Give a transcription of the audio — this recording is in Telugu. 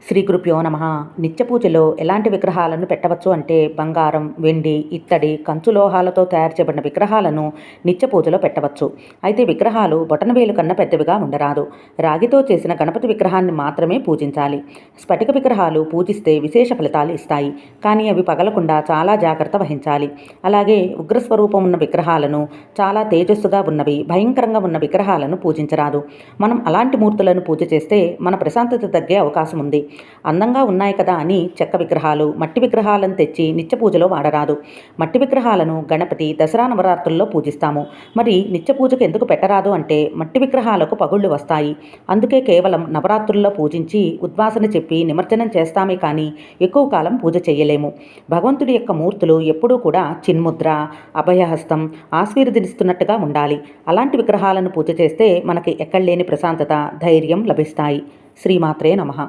శ్రీ గురుభ్యో నమ. నిత్య పూజలో ఎలాంటి విగ్రహాలను పెట్టవచ్చు అంటే బంగారం, వెండి, ఇత్తడి, కంచు లోహాలతో తయారు చేయబడిన విగ్రహాలను నిత్య పూజలో పెట్టవచ్చు. అయితే విగ్రహాలు బొటనవేలు కన్నా పెద్దవిగా ఉండరాదు. రాగితో చేసిన గణపతి విగ్రహాన్ని మాత్రమే పూజించాలి. స్ఫటిక విగ్రహాలు పూజిస్తే విశేష ఫలితాలు ఇస్తాయి, కానీ అవి పగలకుండా చాలా జాగ్రత్త వహించాలి. అలాగే ఉగ్రస్వరూపం ఉన్న విగ్రహాలను, చాలా తేజస్సుగా ఉన్నవి, భయంకరంగా ఉన్న విగ్రహాలను పూజించరాదు. మనం అలాంటి మూర్తులను పూజ చేస్తే మన ప్రశాంతత తగ్గే అవకాశం ఉంది. అందంగా ఉన్నాయి కదా అని చెక్క విగ్రహాలు, మట్టి విగ్రహాలను తెచ్చి నిత్య పూజలో వాడరాదు. మట్టి విగ్రహాలను గణపతి, దసరా నవరాత్రుల్లో పూజిస్తాము. మరి నిత్య పూజకు ఎందుకు పెట్టరాదు అంటే మట్టి విగ్రహాలకు పగుళ్ళు వస్తాయి. అందుకే కేవలం నవరాత్రుల్లో పూజించి ఉద్వాసన చెప్పి నిమజ్జనం చేస్తామే కానీ ఎక్కువ కాలం పూజ చేయలేము. భగవంతుడి యొక్క మూర్తులు ఎప్పుడూ కూడా చిన్ముద్ర, అభయహస్తం, ఆశీర్వదిస్తున్నట్టుగా ఉండాలి. అలాంటి విగ్రహాలను పూజ చేస్తే మనకి ఎక్కడలేని ప్రశాంతత, ధైర్యం లభిస్తాయి. శ్రీమాత్రే నమః.